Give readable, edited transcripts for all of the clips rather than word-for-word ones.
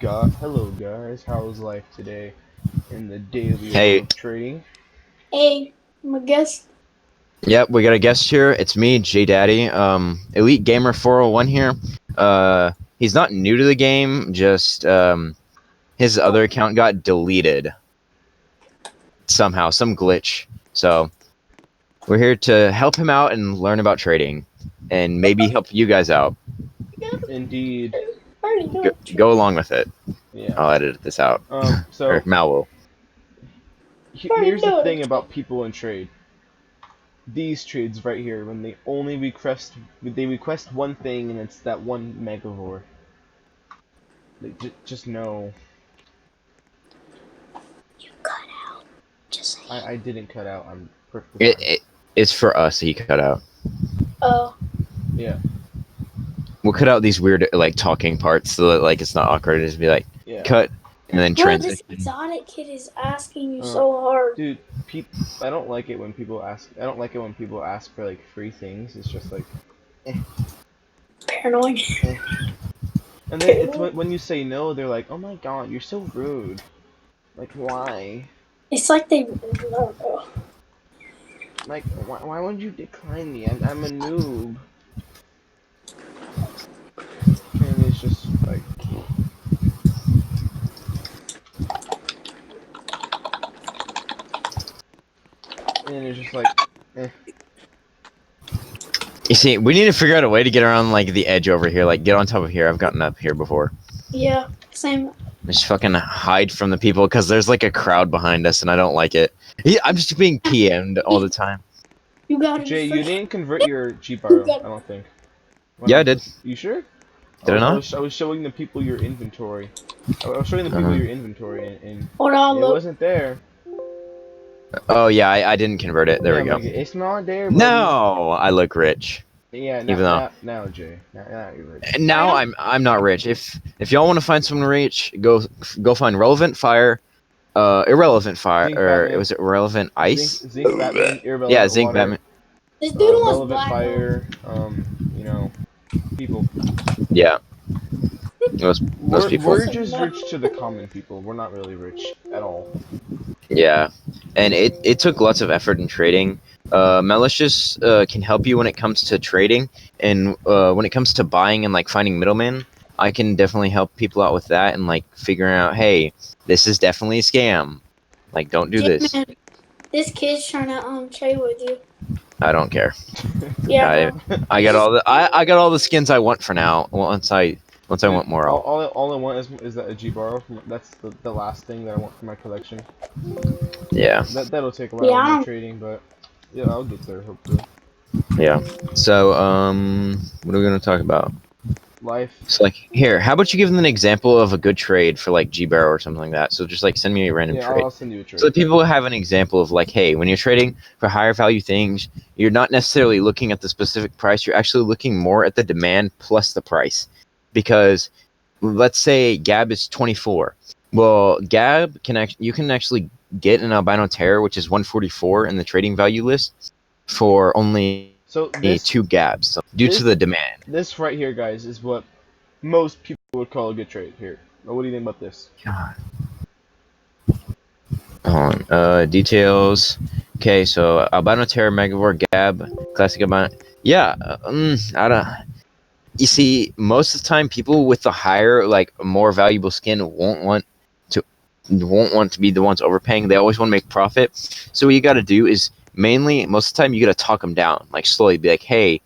Hello guys, how's life today in the daily world Hey, of trading? Hey, I'm a guest. yep, we got a guest here. It's me, J Daddy. Elite Gamer 401 here. He's not new to the game, just his other account got deleted somehow, some glitch. So we're here to help him out and learn about trading, and maybe help you guys out. Indeed, I already know it. Go along with it. yeah. I'll edit this out, or So Mal will. I already here's the know thing it. about people in trade. These trades right here, when they request one thing and it's that one megavore. Just know, You cut out. Just say. I didn't cut out. I'm perfectly It, fine. it it's for us. He cut out. Oh. Yeah, We'll cut out these weird like talking parts so that like it's not awkward. Just be like yeah. cut and then Bro, this transition. exotic kid is asking you Uh, so hard. dude, I don't like it when people ask. I don't like it when people ask for like free things. It's just like. Paranoid. And then it's when you say no, they're like, "Oh my god, you're so rude." Like, why? It's like they. No. Like, why would you decline me? I'm a noob. And it's just like, and it's just like, eh. You see, we need to figure out a way to get around like the edge over here. Like get on top of here. I've gotten up here before. Yeah, same. Just fucking hide from the people because there's like a crowd behind us and I don't like it. I'm just being PM'd all the time. You got it. Jay, you didn't convert your G Baro, I don't think. Yeah, I did. You sure? Did I not? I was showing the people your inventory. I was showing the people your inventory, and Hold on, it look. wasn't there. Oh yeah, I didn't convert it. There Yeah, we go. like, it's not there, buddy. No, I look rich. Yeah, Even though now, Jay, now you're rich. and now I'm not rich. If y'all want to find someone rich, go find relevant fire, irrelevant fire, Zinc or Batman. was it relevant ice? Zinc Batman, irrelevant Yeah, zinc water, Batman. This dude wants relevant black. fire. You know, people. Yeah, those people. We're just rich to the common people. We're not really rich at all. Yeah, and it took lots of effort in trading. Malicious can help you when it comes to trading, and when it comes to buying and like finding middlemen, I can definitely help people out with that and like figuring out, hey, this is definitely a scam. Like, don't do this. Man, this kid's trying to trade with you. I don't care. Yeah. I got all the I got all the skins I want for now. Once I want more, all I want is that a G Baro. That's the last thing that I want for my collection. yeah. That'll take a while Yeah, of my trading, but yeah, I'll get there hopefully. Yeah. So what are we gonna talk about? Life. So like here, how about you give them an example of a good trade for like G Barrow or something like that? So just like send me a random Yeah, trade. I'll send you a trade. So that people have an example of like, hey, when you're trading for higher value things, you're not necessarily looking at the specific price. You're actually looking more at the demand plus the price. Because let's say Gab is 24. Well, Gab you can actually get an albino terror, which is 144 in the trading value list, for only So this 2 Gabs due to the demand. This right here, guys, is what most people would call a good trade. Here, what do you think about this? God. Hold on. Details. Okay, so albino terror, megavore, Gab, classic albino. Yeah, I don't. You see, most of the time, people with the higher, like, more valuable skin won't want to be the ones overpaying. They always want to make profit. So what you got to do is mainly, most of the time, you got to talk them down, like slowly, be like, hey,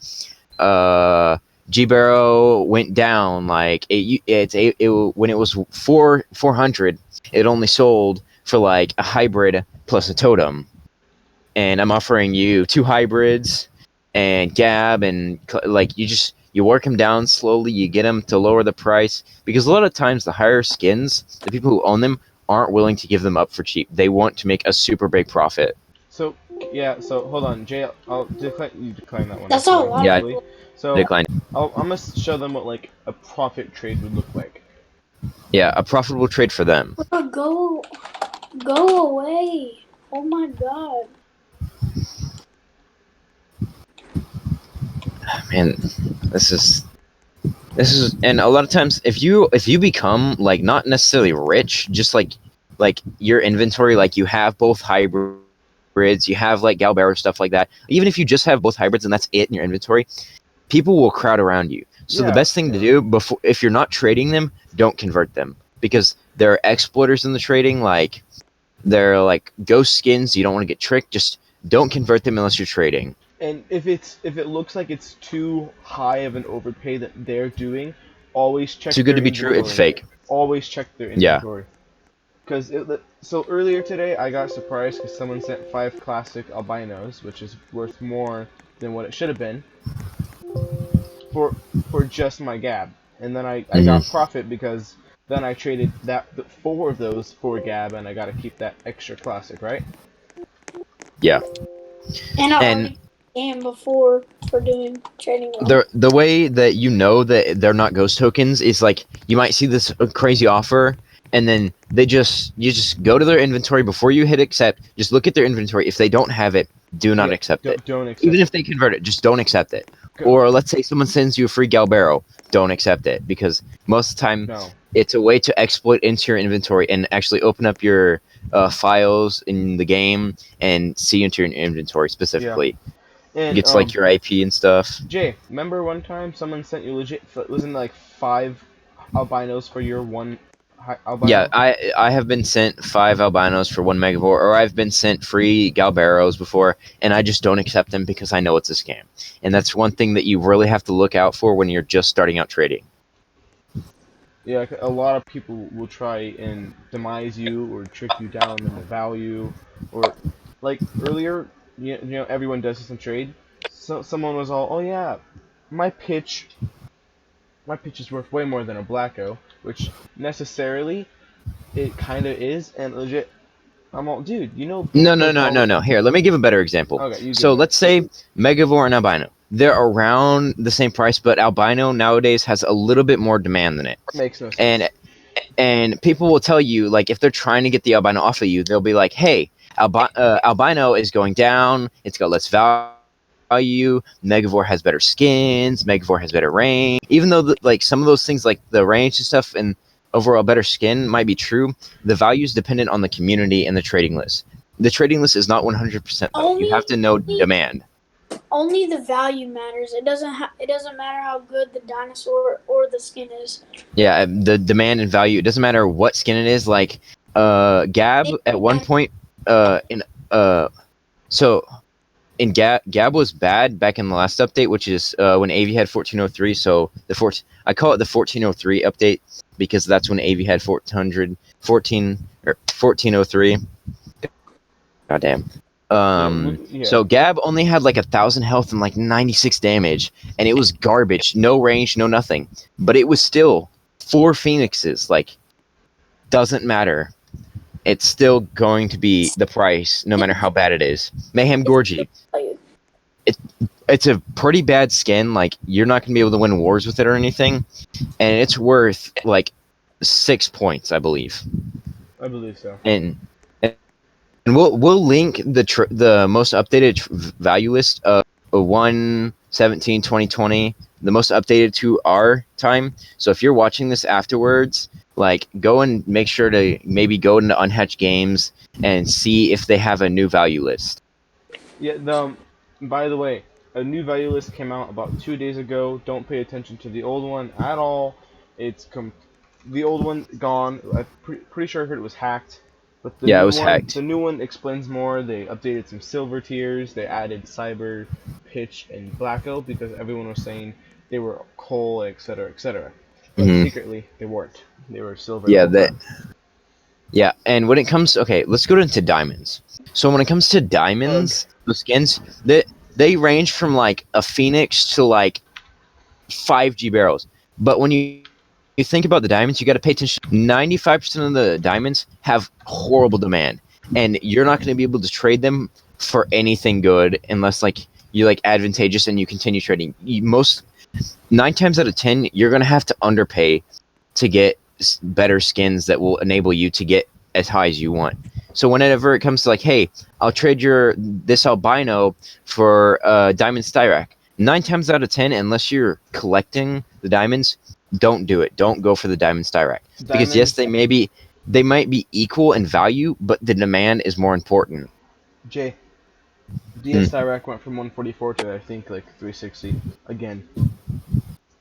G Barrow went down, like when it was 400, it only sold for like a hybrid plus a totem, and I'm offering you 2 hybrids and Gab, and like you work them down slowly, you get them to lower the price, because a lot of times the higher skins, the people who own them aren't willing to give them up for cheap. They want to make a super big profit. So yeah, so hold on, Jay. I'll decline that one. That's all a lot Yeah, of people. So Decline. I'm gonna show them what like a profit trade would look like. Yeah, a profitable trade for them. Bro, go away. Oh my god. Man, this is This is, and a lot of times if you become like not necessarily rich, just like your inventory, like you have both hybrids, you have like Galbero stuff like that. Even if you just have both hybrids and that's it in your inventory, people will crowd around you. So the Yeah, best thing to do before, if you're not trading them, don't convert them, because there are exploiters in the trading. Like they're like ghost skins. You don't want to get tricked. Just don't convert them unless you're trading. and if it looks like it's too high of an overpay that they're doing, always check Too good their to be true. It's inventory. fake. Always check their Yeah. inventory. Because so earlier today I got surprised because someone sent 5 classic albinos, which is worth more than what it should have been, for just my gab, and then I got profit because then I traded the 4 of those for gab, and I got to keep that extra classic, right? Yeah. And I And already am before for doing trading. the way that you know that they're not ghost tokens is like you might see this crazy offer, and then you just go to their inventory before you hit accept. Just look at their inventory. If they don't have it, do not Yeah, accept it. Don't accept Even it. if they convert it, just don't accept it. Go- Or let's say someone sends you a free Galbero, don't accept it, because most of the time No. it's a way to exploit into your inventory and actually open up your files in the game and see into your inventory specifically. And Gets like your IP and stuff. Jay, remember one time someone sent you legit wasn't it like 5 albinos for your one albino? Yeah, I have been sent 5 albinos for 1 megavore, or I've been sent free Galberos before, and I just don't accept them because I know it's a scam. And that's one thing that you really have to look out for when you're just starting out trading. Yeah, a lot of people will try and demise you or trick you down in the value, or like earlier, you know everyone does this in trade. So someone was all, oh yeah, my pitch is worth way more than a Blacko, which necessarily it kind of is, and legit. I'm all, dude, you know. No. Here, let me give a better example. Okay, you So give it. let's say Megavore and Albino. They're around the same price, but Albino nowadays has a little bit more demand than it. Makes no sense. And people will tell you, like, if they're trying to get the Albino off of you, they'll be like, hey, Albino is going down. It's got less value. Megavore has better skins. Megavore has better range. Even though, like, some of those things, like the range and stuff and overall better skin might be true, the value is dependent on the community and the trading list. The trading list is not 100%. You have to know demand. Only the value matters. It doesn't matter how good the dinosaur or the skin is. Yeah, the demand and value. It doesn't matter what skin it is. Like, Gab at one point, so in Gab was bad back in the last update, which is when AV had 1403. So I call it the 1403 update because that's when AV had 1403. Goddamn. So Gab only had like 1,000 health and like 96 damage, and it was garbage. No range, no nothing. But it was still 4 phoenixes. Like, doesn't matter. It's still going to be the price, no matter how bad it is. Mayhem Gorgie. It's a pretty bad skin. Like, you're not gonna be able to win wars with it or anything, and it's worth like 6 points, I believe. I believe so. And we'll link the most updated value list of 1/17/2020, the most updated to our time. So if you're watching this afterwards, like, go and make sure to maybe go into Unhatched Games and see if they have a new value list. Yeah. By the way, a new value list came out about 2 days ago. Don't pay attention to the old one at all. The old one gone. I'm pretty sure I heard it was hacked. But it was hacked. The new one explains more. They updated some silver tiers. They added Cyber, Pitch, and Blacko because everyone was saying they were coal, etc., etc. But secretly, they weren't. They were silver. Yeah, and when it comes, okay, let's go into diamonds. So when it comes to diamonds, the skins, they range from like a Phoenix to like 5G barrels. But when you think about the diamonds, you got to pay attention. 95% of the diamonds have horrible demand, and you're not going to be able to trade them for anything good unless like you like advantageous and you continue trading. 9 times out of 10, you're going to have to underpay to get better skins that will enable you to get as high as you want. So whenever it comes to like, hey, I'll trade this albino for Diamond Styrak, 9 times out of 10, unless you're collecting the diamonds, don't do it. Don't go for the diamond Styrac. Because yes, Diamonds- they might be equal in value, but the demand is more important. Jay, DS Cyrac went from 144 to I think like 360 again.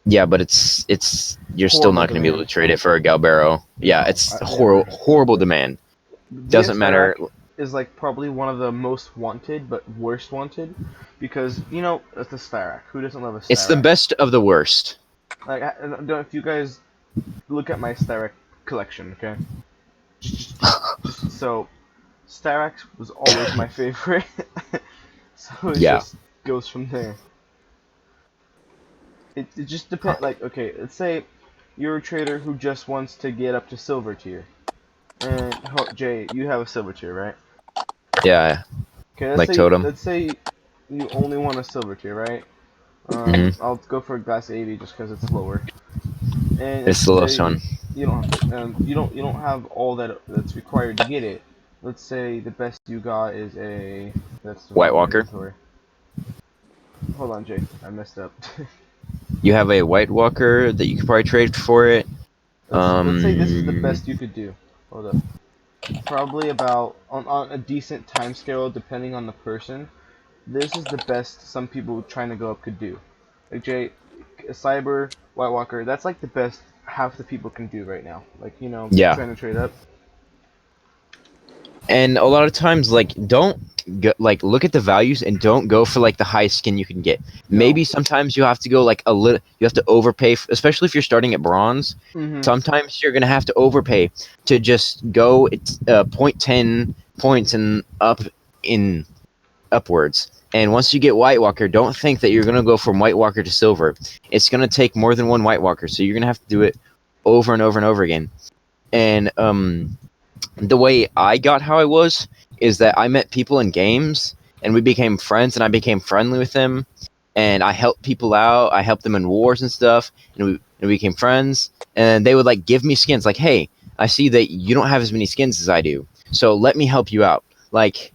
Yeah, but you're still Horrible not going to be able to demand. trade it for a Galbero. Yeah, No, it's never. horrible demand. Doesn't DS matter. Cyrac is like probably one of the most wanted but worst wanted because you know it's a Styrac. Who doesn't love a Styrac? It's the best of the worst. Like, if you guys look at my Styrac collection, okay? Just so, Styrac was always my favorite. So it Yeah. just goes from there. It just depends. Like, okay, let's say you're a trader who just wants to get up to silver tier. And Jay, you have a silver tier, right? Yeah, Okay, like Totem. let's say you only want a silver tier, right? Mhm. I'll go for glass 80 just because it's lower. And It's the lowest one. you don't have to, you don't have all that's required to get it. Let's say the best you got is a that's the White wrong Walker. inventory. Hold on, Jay, I messed up. You have a White Walker that you could probably trade for it. Let's say this is the best you could do. Hold up. Probably about on a decent time scale, depending on the person. This is the best some people trying to go up could do. Like Jay, Cyber, White Walker. That's like the best half the people can do right now. Like Yeah. trying to trade up. And a lot of times, like, don't go, like look at the values and don't go for like the highest skin you can get. No. Maybe sometimes you have to go like a little. You have to overpay, especially if you're starting at bronze. Mm-hmm. Sometimes you're gonna have to overpay to just go 0.10 points and upwards. And once you get White Walker, don't think that you're gonna go from White Walker to silver. It's gonna take more than one White Walker, so you're gonna have to do it over and over and over again. And the way I got how I was is that I met people in games and we became friends and I became friendly with them and I helped people out. I helped them in wars and stuff and we became friends and they would like give me skins like, hey, I see that you don't have as many skins as I do, so let me help you out. Like,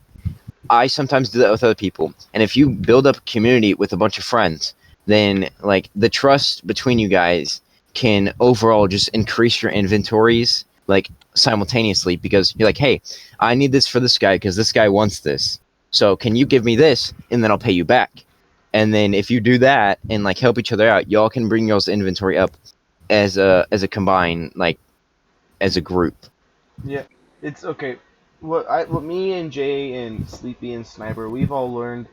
I sometimes do that with other people, and if you build up a community with a bunch of friends, then like the trust between you guys can overall just increase your inventories like simultaneously, because you're like, hey, I need this for this guy because this guy wants this, so can you give me this and then I'll pay you back. And then if you do that and like help each other out, y'all can bring y'all's inventory up as a combined, like as a group. Yeah, it's okay. What me and Jay and Sleepy and Sniper, we've all learned,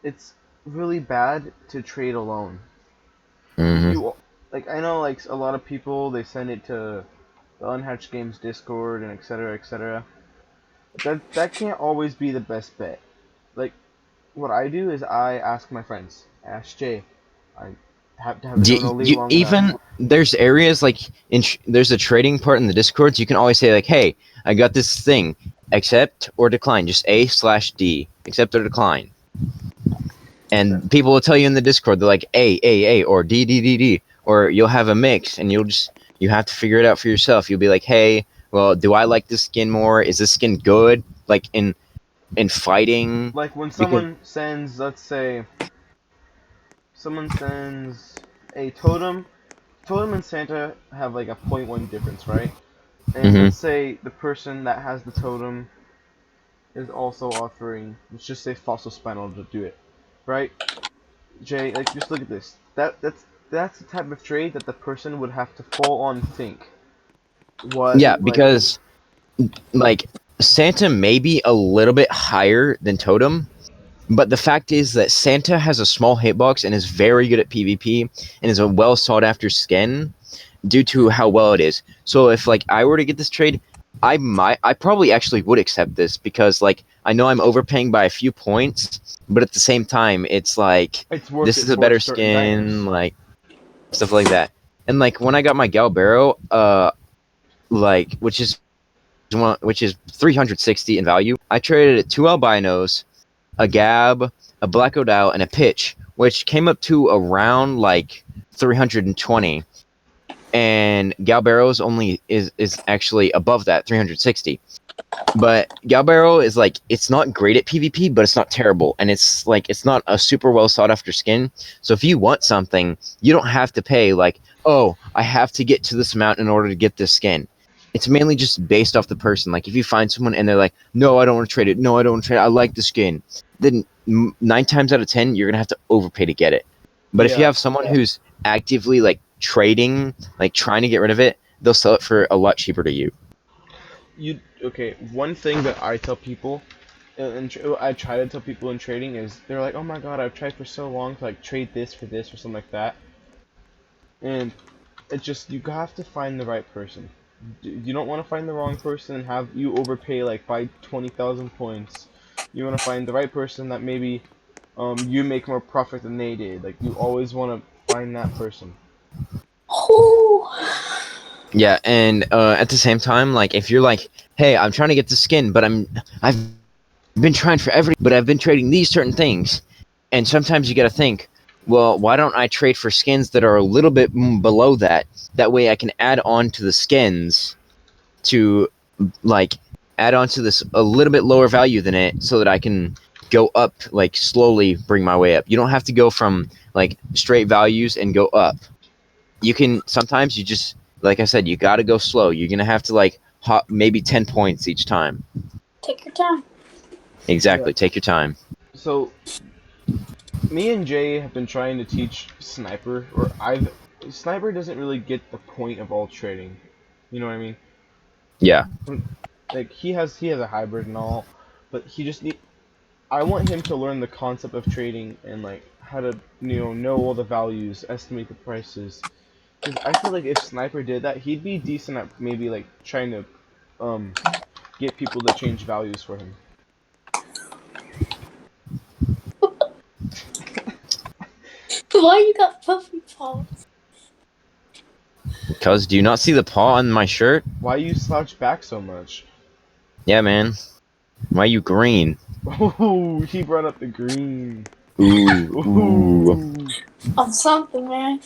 it's really bad to trade alone. Mm-hmm. Like, I know like a lot of people, they send it to the Unhatched Games Discord and etc. etc. That can't always be the best bet. Like, what I do is I ask my friends. I ask Jay. I have known Oli long Even enough. there's areas like there's a trading part in the Discords. You can always say like, hey, I got this thing. Accept or decline. Just A/D. Accept or decline. And people will tell you in the Discord, they're like A, or D, or you'll have a mix, and you have to figure it out for yourself. You'll be like, hey, well, do I like this skin more? Is this skin good? Like in fighting. Like when someone sends, let's say, someone sends a totem. Totem and Santa have like a 0.1 difference, right? And Mhm. let's say the person that has the totem is also offering, let's just say Fossil Spinal to do it, right? Jay, like, just look at this. That's the type of trade that the person would have to full on think. What? Yeah, like, because like Santa may be a little bit higher than Totem, but the fact is that Santa has a small hitbox and is very good at PvP and is a well sought after skin due to how well it is. So if like I were to get this trade, I probably actually would accept this, because like I know I'm overpaying by a few points, but at the same time it's like it's worth this it is a for better certain skin, diners. like stuff like that. And like when I got my Galbero, like which is 360 in value, I traded it 2 albinos, a Gab, a Black Odile, and a Pitch, which came up to around like 320. and Galbarro's only is actually above that 360. But Galbarro is like, it's not great at PvP, but it's not terrible, and it's like it's not a super well sought after skin. So if you want something, you don't have to pay like, oh, I have to get to this amount in order to get this skin. It's mainly just based off the person. Like if you find someone and they're like, no, I don't want to trade it. No, I don't want to trade it. I like the skin. Then 9 times out of 10, you're gonna have to overpay to get it. But if you Yeah. have someone who's actively like trading, like trying to get rid of it, they'll sell it for a lot cheaper to you. Okay, one thing that I tell people, I try to tell people in trading is they're like, oh my god, I've tried for so long to like trade this for this or something like that, and it's just you have to find the right person. You don't want to find the wrong person and have you overpay like by 20,000 points. You want to find the right person that maybe you make more profit than they did. Like you always want to find that person. Oh. Yeah, and at the same time, like if you're like, hey, I'm trying to get the skin, but I've been trying for everything, but I've been trading these certain things, and sometimes you got to think, well, why don't I trade for skins that are a little bit below that? That way, I can add on to the skins to like add on to this a little bit lower value than it, so that I can go up, like slowly bring my way up. You don't have to go from like straight values and go up. You can sometimes you just, like I said, you got to go slow. You're gonna have to like hop maybe 10 points each time. Take your time. Exactly. Yeah. Take your time. So, me and Jay have been trying to teach Sniper, Sniper doesn't really get the point of all trading. You know what I mean? Yeah. Like he has a hybrid and all, but I want him to learn the concept of trading and like how to know all the values, estimate the prices. 'Cause I feel like if Sniper did that, he'd be decent at maybe like trying to get people to change values for him. Why you got puffy paws? Because do you not see the paw on my shirt? Why you slouch back so much? Yeah, man. Why you green? Oh, he brought up the green. Ooh. Ooh. On something, man.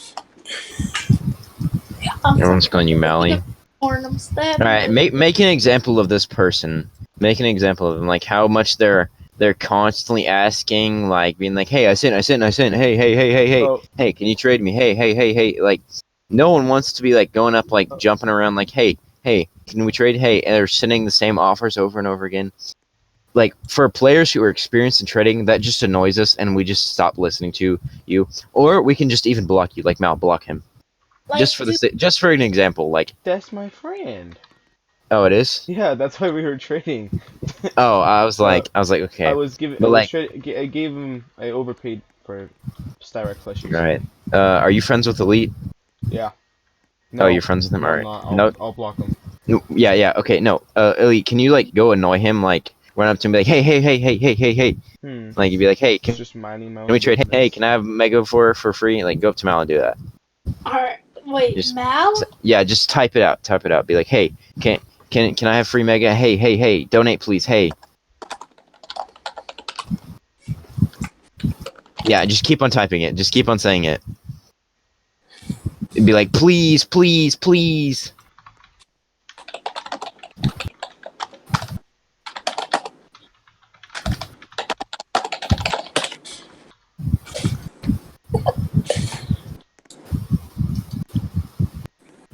Everyone's calling you Mally. All Alright, make an example of this person. Make an example of them, like how much they're constantly asking, like being like, hey, I sent, hey, Oh, hey, can you trade me? Hey, like no one wants to be like going up, like jumping around, like, hey, can we trade? Hey, and they're sending the same offers over and over again. Like for players who are experienced in trading, that just annoys us, and we just stop listening to you. Or we can just even block you, like Mal, block him. Just for an example, like, that's my friend. oh, it is. Yeah, that's why we were trading. Oh, I was like, okay. I gave him. I overpaid for Styrex plushies. Right. Are you friends with Elite? Yeah. Oh, you're friends with him. No, All I'm right. not. No. I'll block him. No. Yeah. Okay. No. Elite, can you like go annoy him? Like run up to him, and be like, hey. Like you'd be like, hey, It's can just minding my own we trade? business. Hey, can I have Mega for free? Like go up to Mal and do that. Alright, wait, Just- Mal? Yeah. Just type it out. Be like, hey, can I have free Mega? Hey, donate please. Hey. Yeah. Just keep on typing it. Just keep on saying it. It'd be like, please.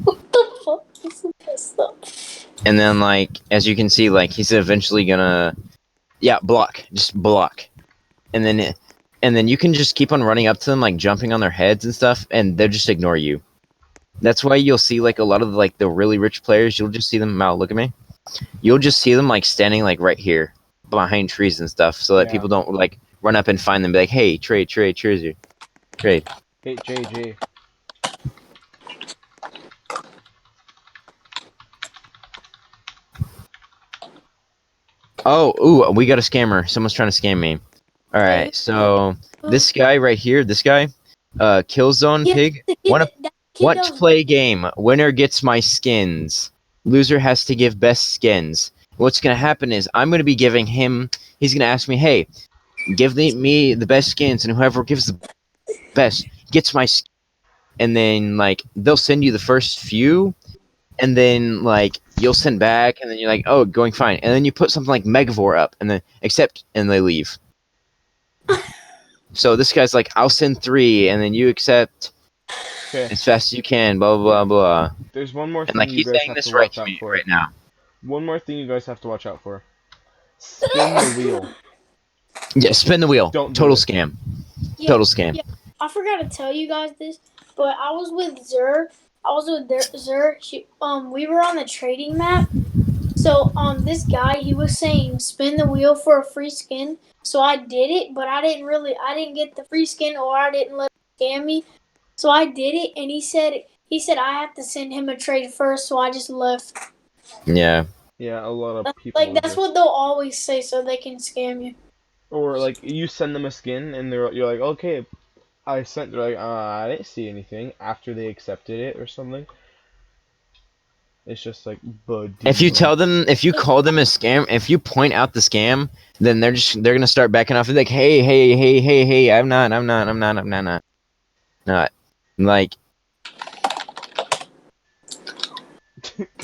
What the fuck? This is pissed up. And then, like, as you can see, like, he's eventually gonna, yeah, block, just block, and then you can just keep on running up to them, like, jumping on their heads and stuff, and they'll just ignore you. That's why you'll see, like, a lot of, like, the really rich players, you'll just see them, Mal, look at me. You'll just see them, like, standing, like, right here, behind trees and stuff, so that Yeah. people don't, like, run up and find them and be like, hey, trade, trade. Hey, JJ. Oh, ooh, we got a scammer. Someone's trying to scam me. Alright, so, this guy right here, Killzone Pig, want to play game. Winner gets my skins. Loser has to give best skins. What's going to happen is I'm going to be giving him, he's going to ask me, hey, give me the best skins, and whoever gives the best gets my and then like they'll send you the first few, and then like you'll send back, and then you're like, oh, going fine, and then you put something like Megavore up, and then accept, and they leave. So this guy's like, I'll send 3, and then you accept Okay. as fast as you can, blah blah blah. There's one more And thing like you he's guys saying have this to right watch to out me for. right now. One more thing you guys have to watch out for. Spin the wheel. Yeah, spin the wheel. Don't do Total it. scam. Yeah, Total scam. yeah. I forgot to tell you guys this, but I was with Zer. We were on the trading map. So this guy, he was saying spin the wheel for a free skin. So I did it, but I didn't get the free skin, or I didn't let him scam me. So I did it, and he said I have to send him a trade first. So I just left. Yeah. Yeah, a lot of people. Like will that's just- what they'll always say, so they can scam you. Or like you send them a skin and you're like, okay, I sent. They're like, I didn't see anything after they accepted it or something. It's just like, bud. If you tell them, if you call them a scam, if you point out the scam, then they're gonna start backing off. They're like, hey, I'm not. Like,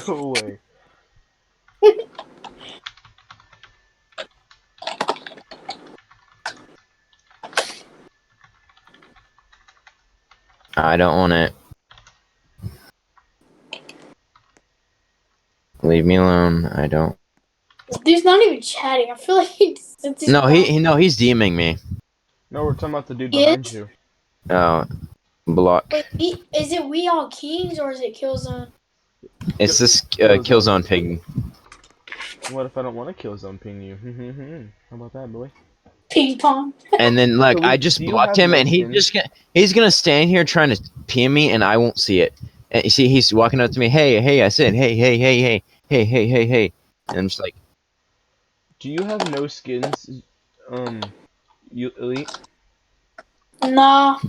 go away. I don't want it. Leave me alone. I don't. This dude's not even chatting. I feel like he's No, he's DMing me. No, we're talking about the dude Yes. behind you. Oh, block. Wait, is it We All Kings or is it Killzone? It's this Killzone pig. What if I don't want to kill zone ping you? How about that, boy? Ping pong. And then like So, I just do you blocked have him, no and skins? he's gonna stand here trying to PM me, and I won't see it. And you see, he's walking up to me. Hey, I said, hey, and I'm just like, Do you have no skins? You elite. Nah.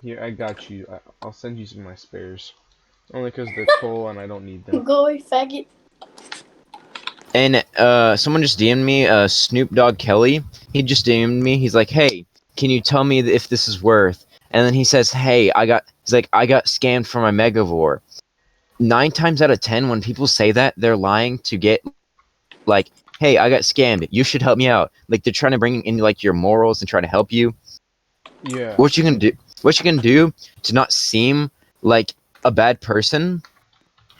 Here, I got you. I'll send you some of my spares. Only because they're full and I don't need them. Go away, faggot. and someone just DM'd me, Snoop Dogg Kelly. He just DM'd me. He's like, hey, can you tell me if this is worth? And then he says, hey, I got scammed for my Megavore. 9 times out of 10, when people say that, they're lying to get, like, hey, I got scammed. You should help me out. Like, they're trying to bring in, like, your morals and try to help you. Yeah. What you can do to not seem like a bad person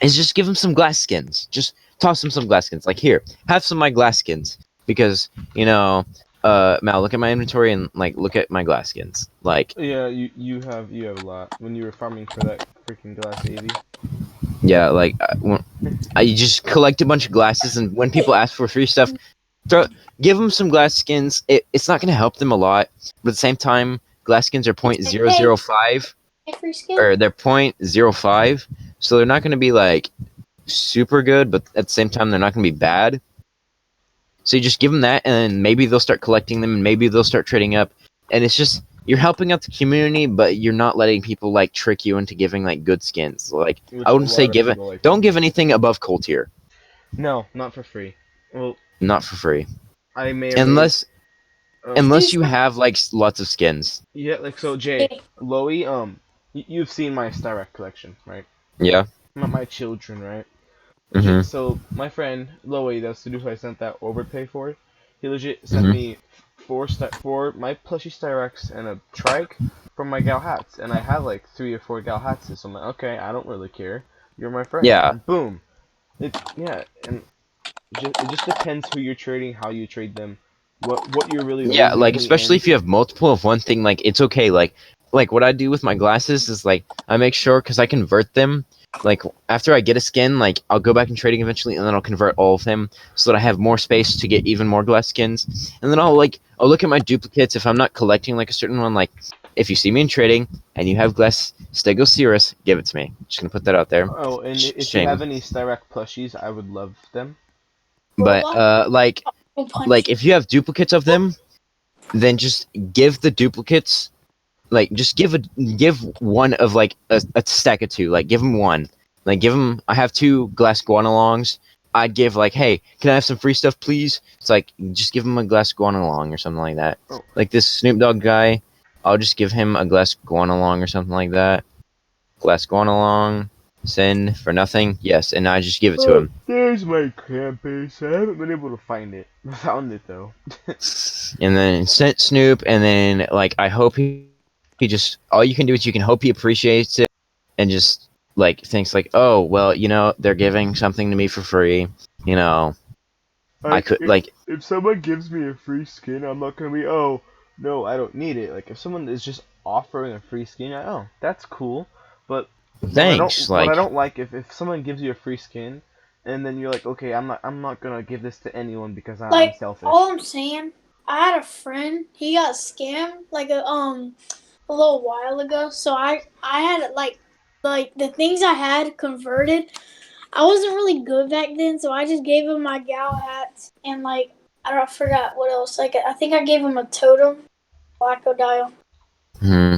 is just give them some glass skins. Just toss them some glass skins. Like, here, have some of my glass skins. Because, Mal, look at my inventory and, like, look at my glass skins. Like, Yeah, you have a lot. When you were farming for that freaking glass 80. yeah, like, I just collect a bunch of glasses, and when people ask for free stuff, give them some glass skins. It's not going to help them a lot, but at the same time, glass skins are 0.005, Hey, free skin. or they're 0.05, so they're not going to be, like, super good, but at the same time, they're not going to be bad. So you just give them that, and then maybe they'll start collecting them, and maybe they'll start trading up, and it's just, you're helping out the community, but you're not letting people, like, trick you into giving, like, good skins. Like, Which I wouldn't a say lot of give it, people like. don't give anything above coal tier. No, not for free. Well, Not for free. I may or Unless may, you have, like, lots of skins. yeah, like so, Jay, Loey, you've seen my Styrek collection, right? Yeah. My children, right? Mhm. So my friend Loey, that's the dude who I sent that overpay for. He legit sent Mhm. me four my plushie Styreks and a trike from my Gal hats, and I had like 3 or 4 Gal hats. So I'm like, okay, I don't really care. You're my friend. Yeah. Boom. And it just depends who you're trading, how you trade them, what you're really. Yeah, losing like, in the especially end. if you have multiple of one thing, like, it's okay. Like what I do with my glasses is, like, I make sure, because I convert them, like, after I get a skin, like, I'll go back and trading eventually, and then I'll convert all of them so that I have more space to get even more glass skins. And then I'll look at my duplicates if I'm not collecting, like, a certain one. Like, if you see me in trading and you have glass Stegosaurus, give it to me. Just gonna put that out there. Oh, and if you Shame. have any Styrek plushies, I would love them. But like if you have duplicates of them, then just give the duplicates, like, just give one of, like, a stack of 2. Like, give them one. Like, give them. I have 2 glass guanalongs. I'd give, like, hey, can I have some free stuff, please? It's like, just give him a glass guanalong or something like that. Oh. Like this Snoop Dogg guy, I'll just give him a glass guanalong or something like that. glass going along, send for nothing. Yes, and I just give it to Oh, him. there's my clan base. I haven't been able to find it. I found it though. And then sent Snoop, and then like I hope he just all you can do is you can hope he appreciates it and just like thinks like, oh well, they're giving something to me for free. I could like if someone gives me a free skin, I'm not gonna be, oh no, I don't need it. Like if someone is just offering a free skin, oh, that's cool. But thanks. what I Like don't like if someone gives you a free skin, and then you're like, okay, I'm not gonna give this to anyone because I'm Like selfish. all I'm saying, I had a friend. He got scammed like a little while ago. So I had like the things I had converted. I wasn't really good back then, so I just gave him my gal hats and like I forgot what else. Like I think I gave him a totem, Blackodial. hmm.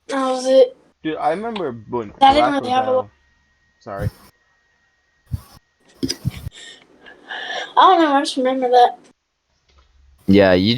That was it. Dude, I remember when I didn't really have a lot. Sorry. I don't know. I just remember that. Yeah, you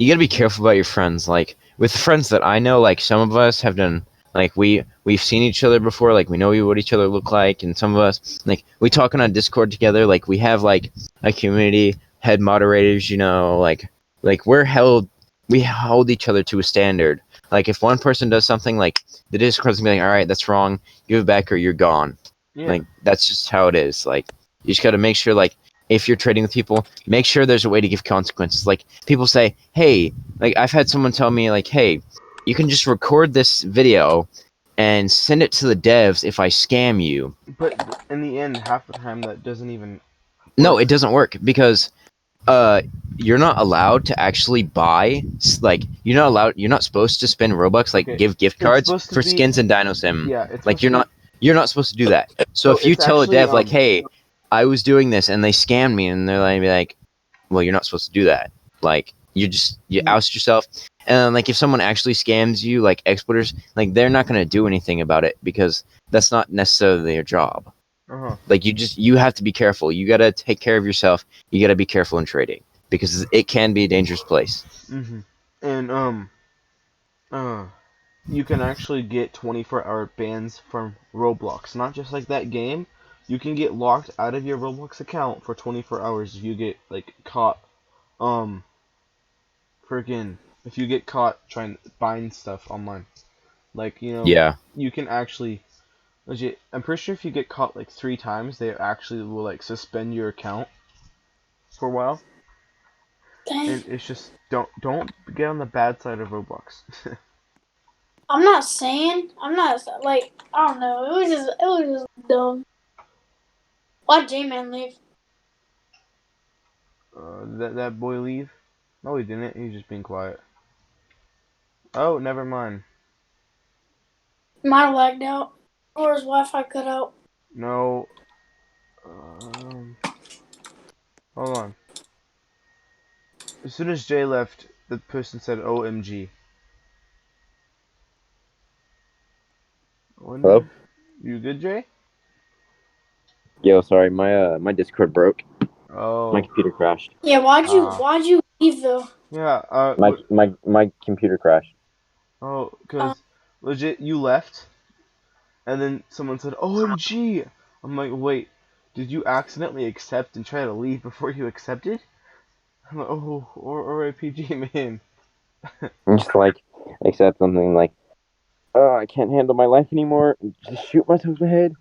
gotta be careful about your friends. Like with the friends that I know, like some of us have done like we've seen each other before, like we know what each other look like, and some of us like we talking on Discord together, like we have like a community head moderators, like we hold each other to a standard. Like if one person does something, like the Discord's gonna be like, all right, that's wrong, give it back or you're gone. Yeah. Like that's just how it is. Like you just gotta make sure like if you're trading with people, make sure there's a way to give consequences. Like people say, hey, like I've had someone tell me like, hey, you can just record this video and send it to the devs if I scam you. But in the end, half the time that doesn't even. No, it doesn't work because you're not allowed to actually buy you're not supposed to spend Robux like Okay, give gift it's cards supposed to for be- skins in DinoSim. Yeah, it's Like supposed to you're not supposed to do that. So Oh, if you it's tell a actually, dev like, hey, I was doing this and they scammed me, and they're like, well, you're not supposed to do that. Like you oust yourself. And like if someone actually scams you, like exporters, like they're not gonna do anything about it because that's not necessarily their job. Uh-huh. Like you have to be careful. You gotta take care of yourself. You gotta be careful in trading because it can be a dangerous place. Mm-hmm. And you can actually get 24-hour bans from Roblox. Not just like that game. You can get locked out of your Roblox account for 24 hours if you get like caught if you get caught trying to find stuff online. Like, Yeah. you can actually legit, I'm pretty sure if you get caught like 3 times, they actually will like suspend your account for a while. Dang. And it's just don't get on the bad side of Roblox. I'm not like I don't know. It was just dumb. Why'd J-Man leave? That boy leave? No, he didn't. He's just being quiet. Oh, never mind. Might have lagged out. Or his Wi-Fi cut out. No. Hold on. As soon as Jay left, the person said OMG. Hello? You good, Jay? Yo, sorry, my Discord broke. Oh. My computer crashed. Yeah, why'd you leave though? Yeah, My computer crashed. oh, because legit, you left, and then someone said, OMG! I'm like, wait, did you accidentally accept and try to leave before you accepted? I'm like, oh, or RPG, man. Just like accept something like, oh, I can't handle my life anymore. Just shoot myself in the head.